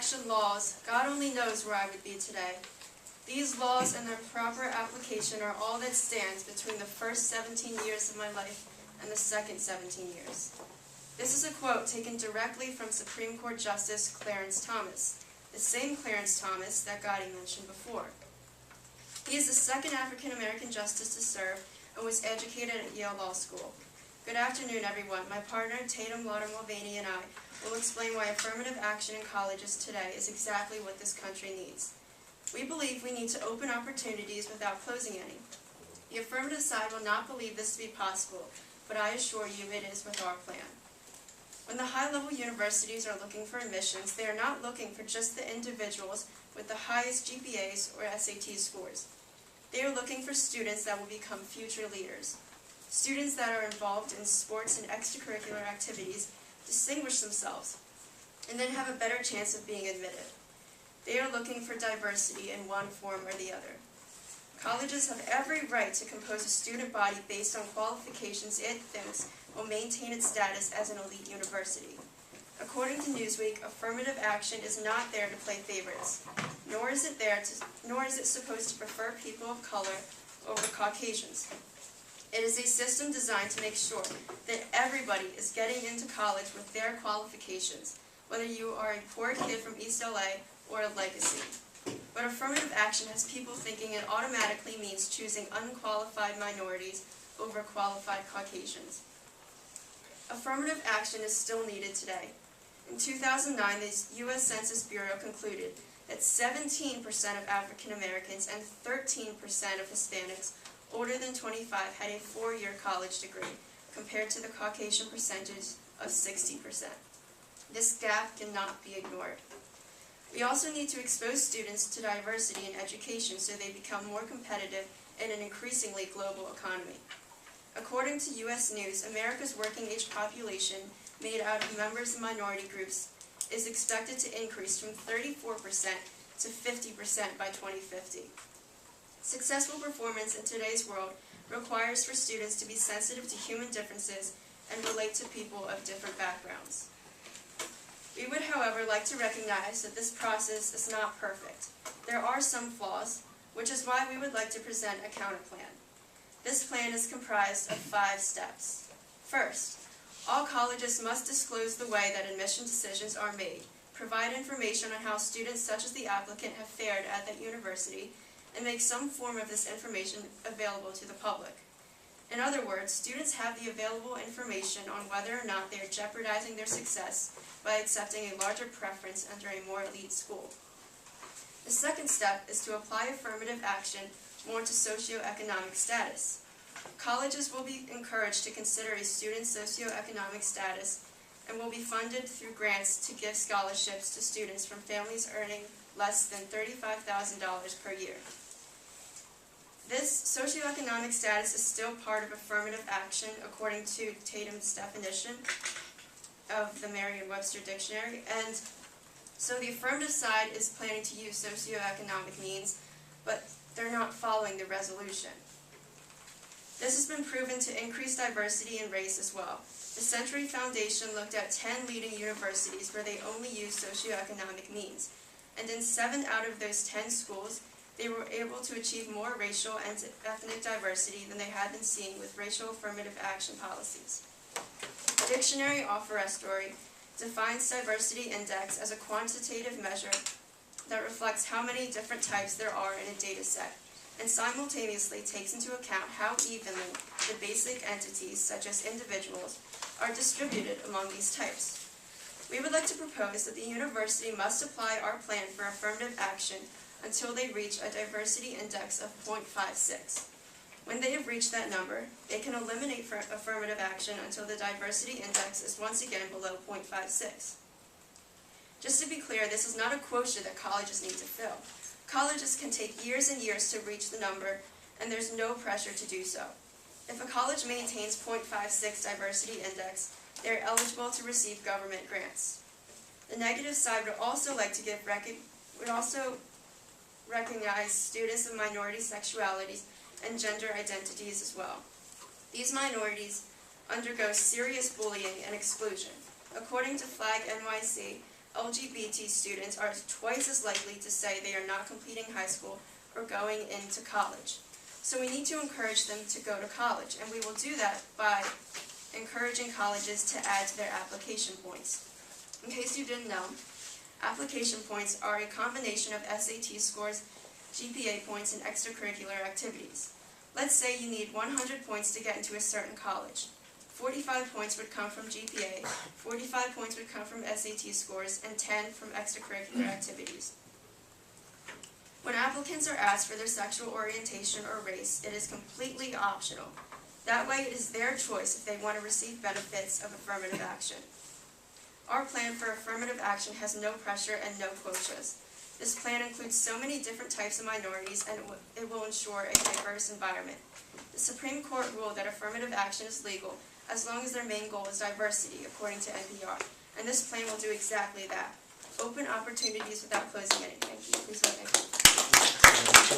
action laws, God only knows where I would be today. These laws and their proper application are all that stands between the first 17 years of my life and the second 17 years. This is a quote taken directly from Supreme Court Justice Clarence Thomas, the same Clarence Thomas that Gotti mentioned before. He is the second African-American justice to serve and was educated at Yale Law School. Good afternoon, everyone. My partner, Tatum Lauder Mulvaney, and I will explain why affirmative action in colleges today is exactly what this country needs. We believe we need to open opportunities without closing any. The affirmative side will not believe this to be possible, but I assure you it is with our plan. When the high-level universities are looking for admissions, they are not looking for just the individuals with the highest GPAs or SAT scores. They are looking for students that will become future leaders. Students that are involved in sports and extracurricular activities, distinguish themselves, and then have a better chance of being admitted. They are looking for diversity in one form or the other. Colleges have every right to compose a student body based on qualifications it thinks will maintain its status as an elite university. According to Newsweek, affirmative action is not there to play favorites, nor is it supposed to prefer people of color over Caucasians. It is a system designed to make sure that everybody is getting into college with their qualifications, whether you are a poor kid from East LA or a legacy. But affirmative action has people thinking it automatically means choosing unqualified minorities over qualified Caucasians. Affirmative action is still needed today. In 2009, the U.S. Census Bureau concluded that 17% of African Americans and 13% of Hispanics older than 25 had a 4-year college degree, compared to the Caucasian percentage of 60%. This gap cannot be ignored. We also need to expose students to diversity in education so they become more competitive in an increasingly global economy. According to U.S. News, America's working-age population, made out of members of minority groups, is expected to increase from 34% to 50% by 2050. Successful performance in today's world requires for students to be sensitive to human differences and relate to people of different backgrounds. We would, however, like to recognize that this process is not perfect. There are some flaws, which is why we would like to present a counterplan. This plan is comprised of 5 steps. First, all colleges must disclose the way that admission decisions are made, provide information on how students such as the applicant have fared at that university, and make some form of this information available to the public. In other words, students have the available information on whether or not they are jeopardizing their success by accepting a larger preference under a more elite school. The second step is to apply affirmative action more to socioeconomic status. Colleges will be encouraged to consider a student's socioeconomic status and will be funded through grants to give scholarships to students from families earning less than $35,000 per year. This socioeconomic status is still part of affirmative action according to Tatum's definition of the Merriam-Webster Dictionary, and so the affirmative side is planning to use socioeconomic means, but they're not following the resolution. This has been proven to increase diversity in race as well. The Century Foundation looked at 10 leading universities where they only use socioeconomic means, and in 7 out of those 10 schools, they were able to achieve more racial and ethnic diversity than they had been seeing with racial affirmative action policies. Dictionary Offerestory defines diversity index as a quantitative measure that reflects how many different types there are in a data set, and simultaneously takes into account how evenly the basic entities, such as individuals, are distributed among these types. We would like to propose that the university must apply our plan for affirmative action until they reach a diversity index of 0.56. When they have reached that number, they can eliminate affirmative action until the diversity index is once again below 0.56. Just to be clear, this is not a quotient that colleges need to fill. Colleges can take years and years to reach the number, and there's no pressure to do so. If a college maintains 0.56 diversity index, they are eligible to receive government grants. The negative side would also like to recognize students of minority sexualities and gender identities as well. These minorities undergo serious bullying and exclusion. According to Flag NYC, LGBT students are twice as likely to say they are not completing high school or going into college. So we need to encourage them to go to college, and we will do that by encouraging colleges to add to their application points. In case you didn't know, application points are a combination of SAT scores, GPA points, and extracurricular activities. Let's say you need 100 points to get into a certain college. 45 points would come from GPA, 45 points would come from SAT scores, and 10 from extracurricular activities. When applicants are asked for their sexual orientation or race, it is completely optional. That way, it is their choice if they want to receive benefits of affirmative action. Our plan for affirmative action has no pressure and no quotas. This plan includes so many different types of minorities, and it will ensure a diverse environment. The Supreme Court ruled that affirmative action is legal as long as their main goal is diversity, according to NPR, and this plan will do exactly that. Open opportunities without closing anything.